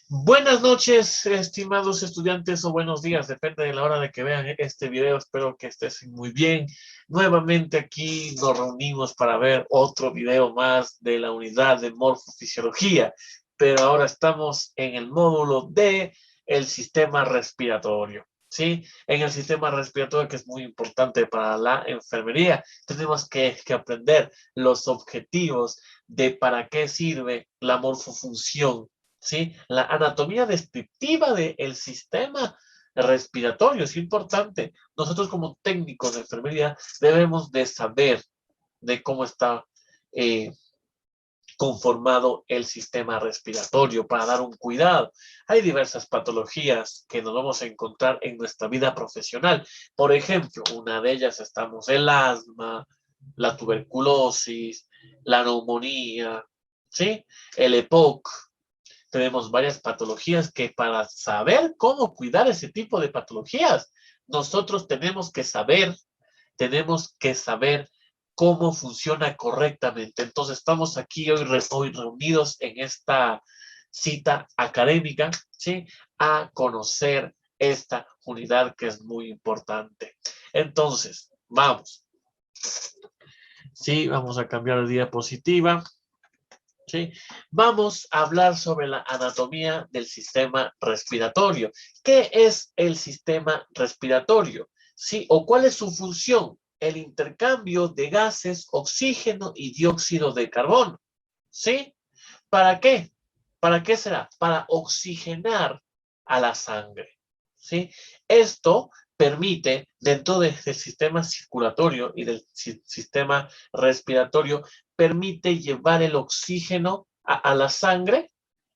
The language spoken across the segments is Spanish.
Buenas noches, estimados estudiantes, o buenos días, depende de la hora de que vean este video. Espero que estés muy bien. Nuevamente aquí nos reunimos para ver otro video más de la unidad de morfofisiología, pero ahora estamos en el módulo de el sistema respiratorio. ¿Sí? En el sistema respiratorio, que es muy importante para la enfermería, tenemos que aprender los objetivos de para qué sirve la morfofunción. ¿Sí? La anatomía descriptiva del sistema respiratorio es importante. Nosotros como técnicos de enfermería debemos de saber de cómo está eh, conformado el sistema respiratorio para dar un cuidado. Hay diversas patologías que nos vamos a encontrar en nuestra vida profesional. Por ejemplo, una de ellas estamos el asma, la tuberculosis, la neumonía, ¿sí? El EPOC. Tenemos varias patologías que para saber cómo cuidar ese tipo de patologías, nosotros tenemos que saber cómo funciona correctamente. Entonces estamos aquí hoy reunidos en esta cita académica, ¿sí? A conocer esta unidad que es muy importante. Entonces, vamos. Sí, vamos a cambiar de diapositiva. ¿Sí? Vamos a hablar sobre la anatomía del sistema respiratorio. ¿Qué es el sistema respiratorio? ¿Sí? ¿O cuál es su función? El intercambio de gases, oxígeno y dióxido de carbono. ¿Sí? ¿Para qué? ¿Para qué será? Para oxigenar a la sangre. ¿Sí? Esto permite, dentro del sistema circulatorio y del sistema respiratorio, permite llevar el oxígeno a la sangre,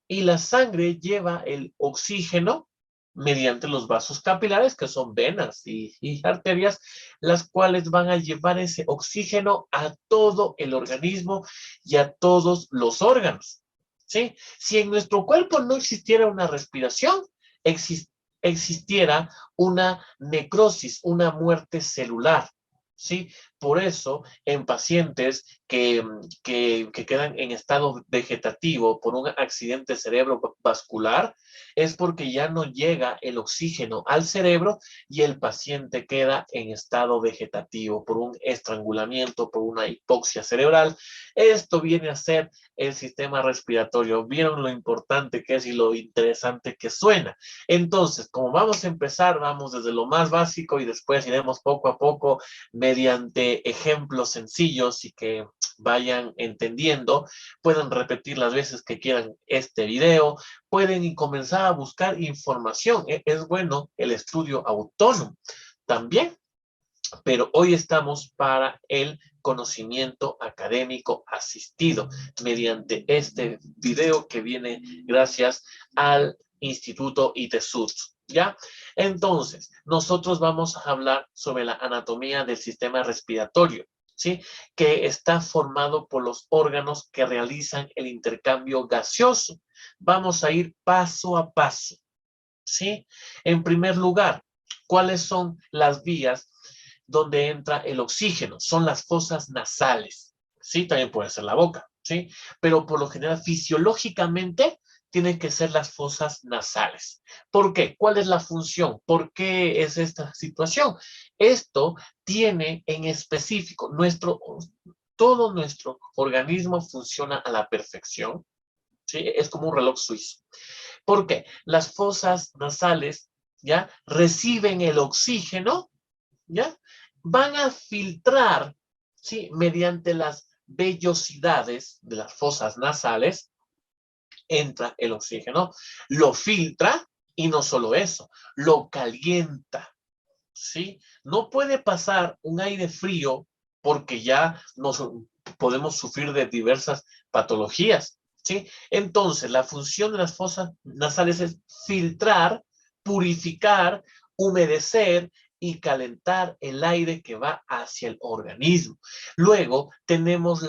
y la sangre lleva el oxígeno mediante los vasos capilares, que son venas y arterias, las cuales van a llevar ese oxígeno a todo el organismo y a todos los órganos. ¿Sí? Si en nuestro cuerpo no existiera una respiración, existiera una necrosis, una muerte celular. ¿Sí? Por eso, en pacientes que quedan en estado vegetativo por un accidente cerebrovascular, es porque ya no llega el oxígeno al cerebro y el paciente queda en estado vegetativo por un estrangulamiento, por una hipoxia cerebral. Esto viene a ser el sistema respiratorio. ¿Vieron lo importante que es y lo interesante que suena? Entonces, como vamos a empezar, vamos desde lo más básico y después iremos poco a poco mediante ejemplos sencillos y que vayan entendiendo. Pueden repetir las veces que quieran este video, pueden comenzar a buscar información. Es bueno el estudio autónomo también, pero hoy estamos para el conocimiento académico asistido mediante este video que viene gracias al Instituto ITESUD. ¿Ya? Entonces, nosotros vamos a hablar sobre la anatomía del sistema respiratorio, ¿sí? Que está formado por los órganos que realizan el intercambio gaseoso. Vamos a ir paso a paso, ¿sí? En primer lugar, ¿cuáles son las vías donde entra el oxígeno? Son las fosas nasales, ¿sí? También puede ser la boca, ¿sí? Pero por lo general, fisiológicamente, tienen que ser las fosas nasales. ¿Por qué? ¿Cuál es la función? ¿Por qué es esta situación? Esto tiene en específico todo nuestro organismo funciona a la perfección, ¿sí? Es como un reloj suizo. ¿Por qué? Las fosas nasales, ¿ya? Reciben el oxígeno, ¿ya? Van a filtrar, ¿sí? Mediante las vellosidades de las fosas nasales, entra el oxígeno, lo filtra y no solo eso, lo calienta, ¿sí? No puede pasar un aire frío porque ya nos podemos sufrir de diversas patologías, ¿sí? Entonces, la función de las fosas nasales es filtrar, purificar, humedecer y calentar el aire que va hacia el organismo. Luego tenemos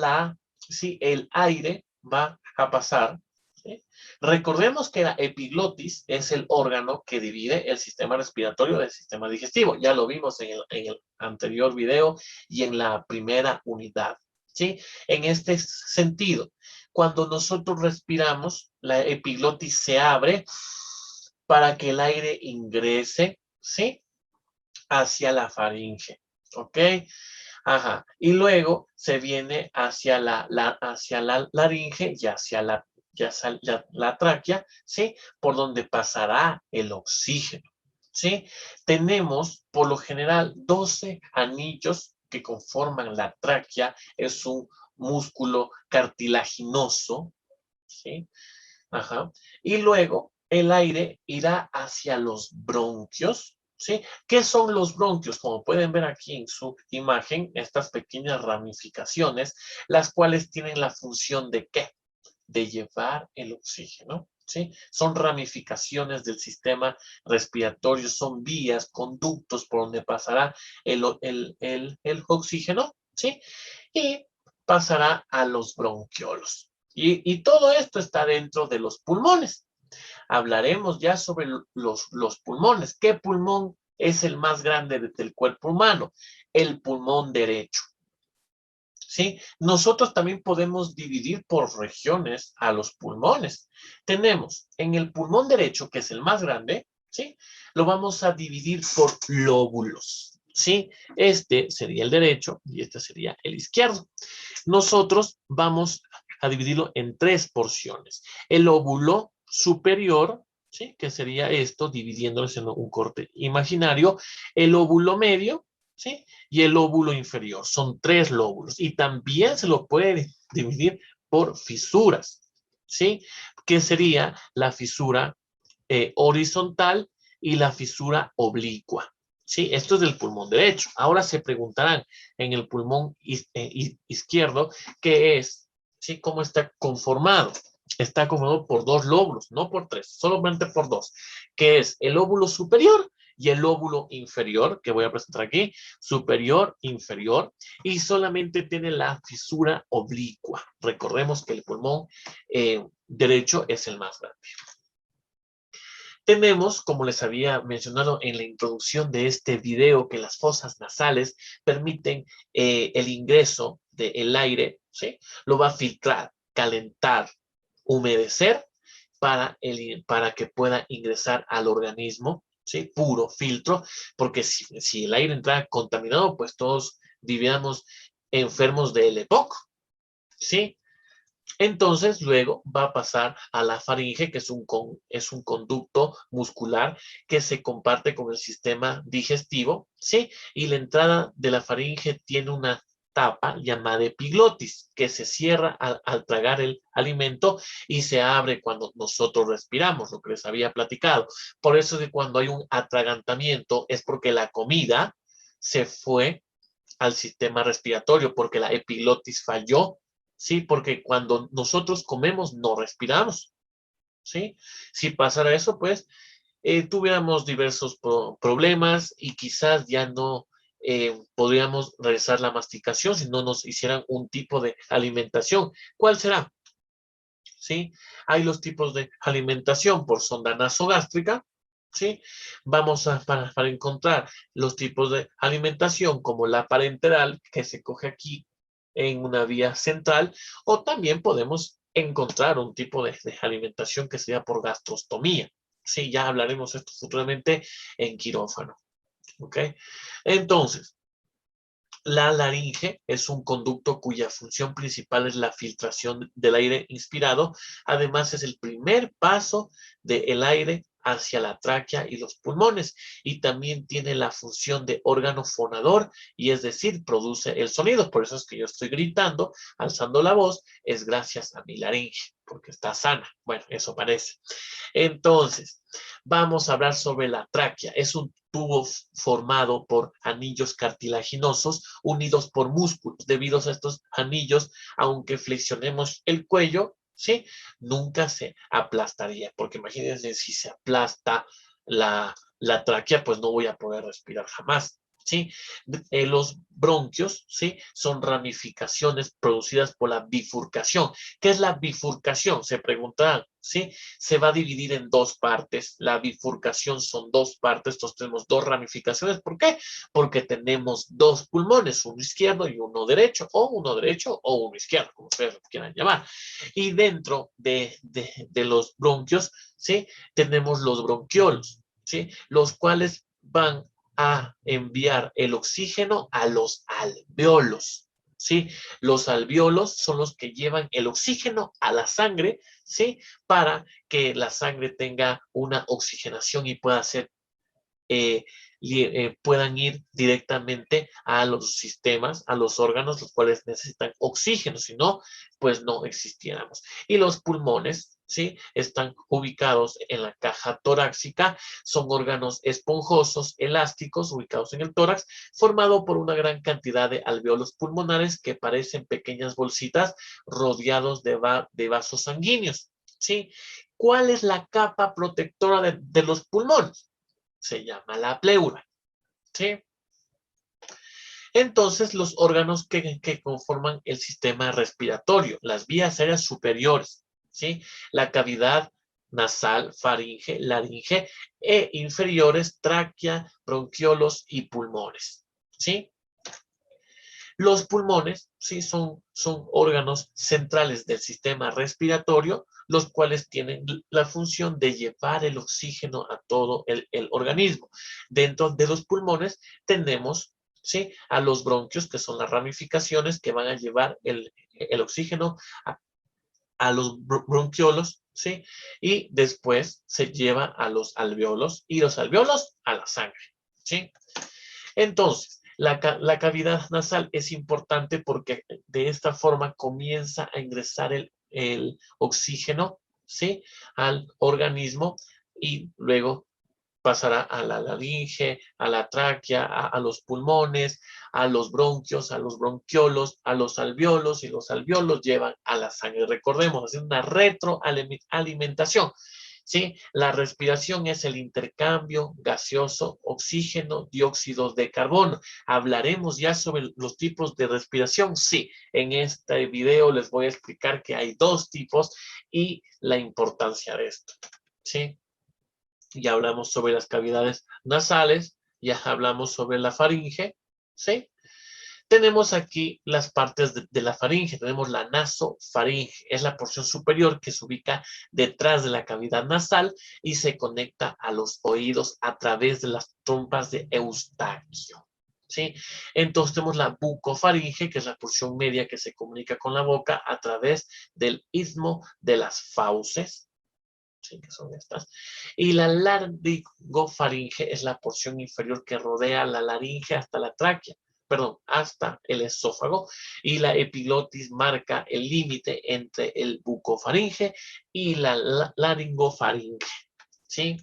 ¿sí? El aire va a pasar. ¿Sí? Recordemos que la epiglotis es el órgano que divide el sistema respiratorio del sistema digestivo. Ya lo vimos en el anterior video y en la primera unidad. ¿Sí? En este sentido, Cuando nosotros respiramos, la epiglotis se abre para que el aire ingrese, ¿sí? Hacia la faringe, ¿ok? Ajá. Y luego se viene hacia hacia la laringe y hacia la tráquea, ¿sí? Por donde pasará el oxígeno, ¿sí? Tenemos, por lo general, 12 anillos que conforman la tráquea. Es un músculo cartilaginoso, ¿sí? Ajá. Y luego el aire irá hacia los bronquios, ¿sí? ¿Qué son los bronquios? Como pueden ver aquí en su imagen, estas pequeñas ramificaciones, las cuales tienen la función de ¿qué? De llevar el oxígeno, ¿sí? Son ramificaciones del sistema respiratorio, son vías, conductos por donde pasará el oxígeno, ¿sí? Y pasará a los bronquiolos. Y todo esto está dentro de los pulmones. Hablaremos ya sobre los pulmones. ¿Qué pulmón es el más grande del cuerpo humano? El pulmón derecho. ¿Sí? Nosotros también podemos dividir por regiones a los pulmones. Tenemos en el pulmón derecho, que es el más grande, ¿sí? Lo vamos a dividir por lóbulos, ¿sí? Este sería el derecho y este sería el izquierdo. Nosotros vamos a dividirlo en 3 porciones. El lóbulo superior, ¿sí? Que sería esto, dividiéndolo en un corte imaginario. El lóbulo medio, ¿sí? Y el lóbulo inferior. Son 3 lóbulos. Y también se lo puede dividir por fisuras, ¿sí? Que sería la fisura horizontal y la fisura oblicua. Sí, esto es del pulmón derecho. Ahora se preguntarán en el pulmón izquierdo qué es, ¿sí? ¿Cómo está conformado? Está conformado por 2 lóbulos, no por 3, solamente por 2, que es el lóbulo superior y el lóbulo inferior, que voy a presentar aquí, superior, inferior, y solamente tiene la fisura oblicua. Recordemos que el pulmón derecho es el más grande. Tenemos, como les había mencionado en la introducción de este video, que las fosas nasales permiten el ingreso del aire, ¿sí? Lo va a filtrar, calentar, humedecer para que pueda ingresar al organismo, ¿sí? Puro filtro, porque si el aire entra contaminado, pues todos vivíamos enfermos del EPOC, ¿sí? Entonces, luego va a pasar a la faringe, que es un conducto muscular que se comparte con el sistema digestivo, ¿sí? Y la entrada de la faringe tiene una tapa llamada epiglotis, que se cierra al tragar el alimento y se abre cuando nosotros respiramos, lo que les había platicado. Por eso es que cuando hay un atragantamiento es porque la comida se fue al sistema respiratorio, porque la epiglotis falló. Sí, porque cuando nosotros comemos no respiramos, ¿sí? Si pasara eso, pues tuviéramos diversos problemas y quizás ya no podríamos realizar la masticación si no nos hicieran un tipo de alimentación. ¿Cuál será? ¿Sí? Hay los tipos de alimentación por sonda nasogástrica, ¿sí? Vamos para encontrar los tipos de alimentación como la parenteral, que se coge aquí en una vía central, o también podemos encontrar un tipo de alimentación que sería por gastrostomía. Sí, ya hablaremos esto futuramente en quirófano. ¿Ok? Entonces, la laringe es un conducto cuya función principal es la filtración del aire inspirado. Además, es el primer paso del aire hacia la tráquea y los pulmones. Y también tiene la función de órgano fonador, y es decir, produce el sonido. Por eso es que yo estoy gritando, alzando la voz, es gracias a mi laringe, porque está sana. Bueno, eso parece. Entonces, vamos a hablar sobre la tráquea. Es un tubo formado por anillos cartilaginosos unidos por músculos. Debido a estos anillos, aunque flexionemos el cuello, ¿sí? Nunca se aplastaría, porque imagínense si se aplasta la tráquea, pues no voy a poder respirar jamás. ¿sí? Los bronquios, ¿sí? Son ramificaciones producidas por la bifurcación. ¿Qué es la bifurcación? Se preguntarán, ¿sí? Se va a dividir en dos partes. La bifurcación son dos partes, entonces tenemos dos ramificaciones. ¿Por qué? Porque tenemos dos pulmones, uno izquierdo y uno derecho, o uno izquierdo, como ustedes lo quieran llamar. Y dentro de los bronquios, ¿sí? Tenemos los bronquiolos, ¿sí? Los cuales van a enviar el oxígeno a los alveolos, ¿sí? Los alveolos son los que llevan el oxígeno a la sangre, ¿sí? Para que la sangre tenga una oxigenación y pueda ser eh, puedan ir directamente a los sistemas, a los órganos, los cuales necesitan oxígeno, si no, pues no existiéramos. Y los pulmones, ¿sí? Están ubicados en la caja torácica, son órganos esponjosos, elásticos, ubicados en el tórax, formado por una gran cantidad de alveolos pulmonares que parecen pequeñas bolsitas rodeados de vasos sanguíneos, ¿sí? ¿Cuál es la capa protectora de los pulmones? Se llama la pleura, ¿sí? Entonces, los órganos que conforman el sistema respiratorio, las vías aéreas superiores, ¿sí? La cavidad nasal, faringe, laringe e inferiores, tráquea, bronquiolos y pulmones, ¿sí? Los pulmones, sí, son órganos centrales del sistema respiratorio, los cuales tienen la función de llevar el oxígeno a todo el organismo. Dentro de los pulmones tenemos, sí, a los bronquios, que son las ramificaciones que van a llevar el oxígeno a los bronquiolos, ¿sí? Y después se lleva a los alveolos y los alveolos a la sangre, ¿sí? Entonces, la cavidad nasal es importante porque de esta forma comienza a ingresar el oxígeno, ¿sí? Al organismo y luego pasará a la laringe, a la tráquea, a los pulmones, a los bronquios, a los bronquiolos, a los alveolos y los alveolos llevan a la sangre. Recordemos, es una retroalimentación. ¿Sí? La respiración es el intercambio gaseoso, oxígeno, dióxido de carbono. ¿Hablaremos ya sobre los tipos de respiración? Sí, en este video les voy a explicar que hay dos tipos y la importancia de esto. ¿Sí? Ya hablamos sobre las cavidades nasales, ya hablamos sobre la faringe, ¿sí? Tenemos aquí las partes de la faringe, tenemos la nasofaringe, es la porción superior que se ubica detrás de la cavidad nasal y se conecta a los oídos a través de las trompas de Eustaquio, ¿sí? Entonces tenemos la bucofaringe, que es la porción media que se comunica con la boca a través del istmo de las fauces, sí, que son estas. Y la laryngofaringe es la porción inferior que rodea la laringe hasta la tráquea, perdón, hasta el esófago. Y la epiglotis marca el límite entre el bucofaringe y la laringofaringe, ¿sí?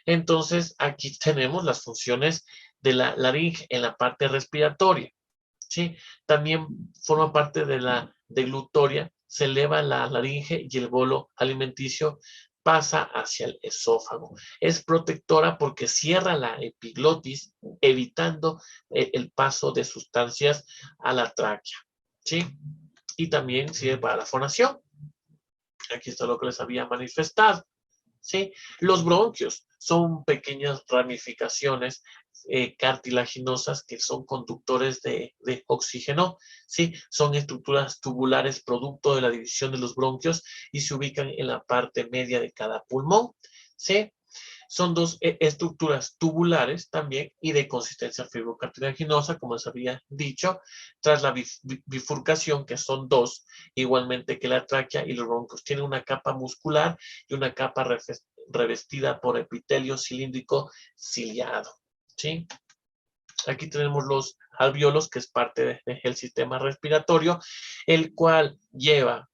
Entonces, aquí tenemos las funciones de la laringe en la parte respiratoria, ¿sí? También forma parte de la deglutoria, se eleva la laringe y el bolo alimenticio pasa hacia el esófago. Es protectora porque cierra la epiglotis, evitando el paso de sustancias a la tráquea, ¿sí? Y también sirve para la fonación. Aquí está lo que les había manifestado, ¿sí? Los bronquios son pequeñas ramificaciones cartilaginosas que son conductores de oxígeno, ¿sí? Son estructuras tubulares producto de la división de los bronquios y se ubican en la parte media de cada pulmón, ¿sí? Son dos estructuras tubulares también y de consistencia fibrocartilaginosa, como les había dicho, tras la bifurcación, que son dos, igualmente que la tráquea y los bronquios. Tienen una capa muscular y una capa revestida por epitelio cilíndrico ciliado, ¿sí? Aquí tenemos los alveolos, que es parte del sistema respiratorio, el cual lleva,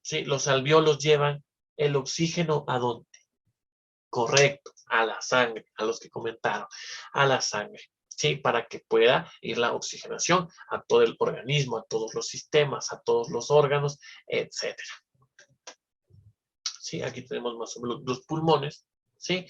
¿sí? Los alveolos llevan el oxígeno ¿a dónde? Correcto, a la sangre, a los que comentaron, a la sangre, ¿sí? Para que pueda ir la oxigenación a todo el organismo, a todos los sistemas, a todos los órganos, etcétera. ¿Sí? Aquí tenemos más o menos los pulmones, ¿sí?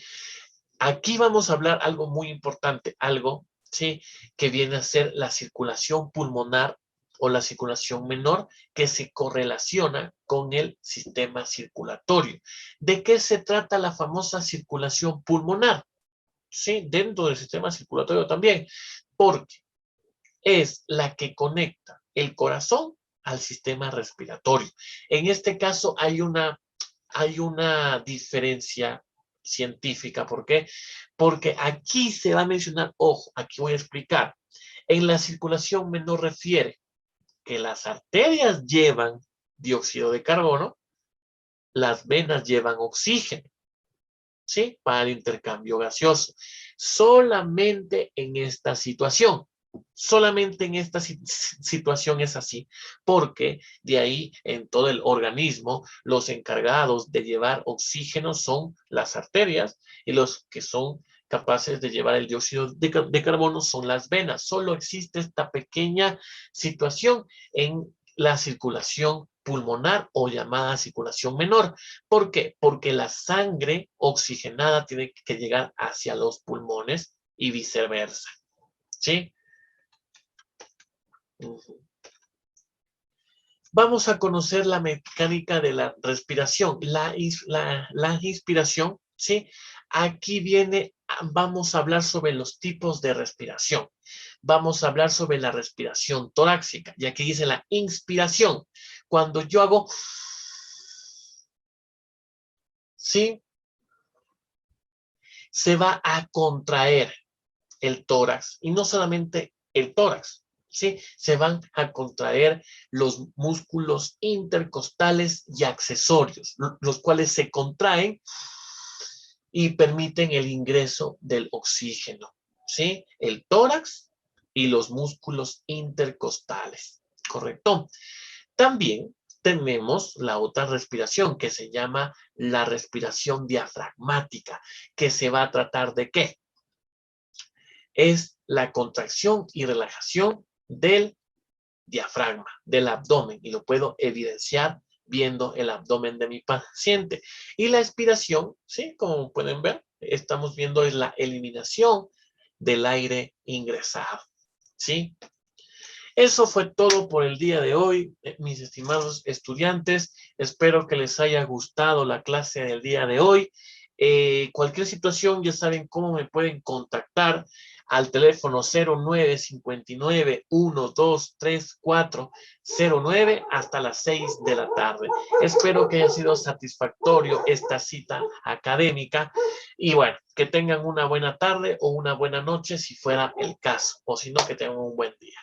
Aquí vamos a hablar algo muy importante, algo, ¿sí? Que viene a ser la circulación pulmonar o la circulación menor que se correlaciona con el sistema circulatorio. ¿De qué se trata la famosa circulación pulmonar? Sí, dentro del sistema circulatorio también, porque es la que conecta el corazón al sistema respiratorio. En este caso hay una diferencia científica. ¿Por qué? Porque aquí se va a mencionar, ojo, aquí voy a explicar. En la circulación menor refiere que las arterias llevan dióxido de carbono, las venas llevan oxígeno, ¿sí? Para el intercambio gaseoso. Solamente en esta situación. Solamente en esta situación es así, porque de ahí en todo el organismo los encargados de llevar oxígeno son las arterias y los que son capaces de llevar el dióxido de carbono son las venas. Solo existe esta pequeña situación en la circulación pulmonar o llamada circulación menor. ¿Por qué? Porque la sangre oxigenada tiene que llegar hacia los pulmones y viceversa. ¿Sí? Vamos a conocer la mecánica de la respiración. La inspiración, ¿sí? Aquí viene, vamos a hablar sobre los tipos de respiración. Vamos a hablar sobre la respiración torácica. Y aquí dice la inspiración. Cuando yo hago, ¿sí? Se va a contraer el tórax. Y no solamente el tórax, ¿sí? Se van a contraer los músculos intercostales y accesorios, los cuales se contraen y permiten el ingreso del oxígeno, ¿sí? El tórax y los músculos intercostales, ¿correcto? También tenemos la otra respiración que se llama la respiración diafragmática, que se va a tratar de ¿qué? Es la contracción y relajación del diafragma, del abdomen, y lo puedo evidenciar viendo el abdomen de mi paciente. Y la expiración, ¿sí? Como pueden ver, estamos viendo es la eliminación del aire ingresado, ¿sí? Eso fue todo por el día de hoy, mis estimados estudiantes. Espero que les haya gustado la clase del día de hoy. Cualquier situación, ya saben cómo me pueden contactar al teléfono 0959-123409 hasta las 6 de la tarde. Espero que haya sido satisfactorio esta cita académica y bueno, que tengan una buena tarde o una buena noche si fuera el caso, o si no, que tengan un buen día.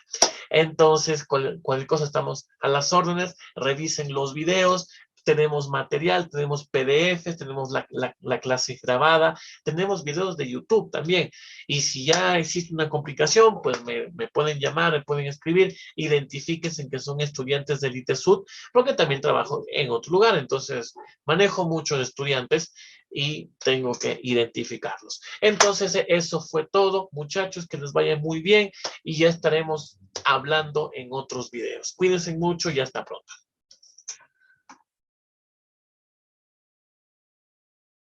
Entonces, cualquier cosa estamos a las órdenes, revisen los videos, tenemos material, tenemos PDFs, tenemos la clase grabada, tenemos videos de YouTube también. Y si ya existe una complicación, pues me pueden llamar, me pueden escribir, identifíquense que son estudiantes del ITESUD, porque también trabajo en otro lugar, entonces manejo muchos estudiantes y tengo que identificarlos. Entonces, eso fue todo, muchachos, que les vaya muy bien y ya estaremos hablando en otros videos. Cuídense mucho y hasta pronto.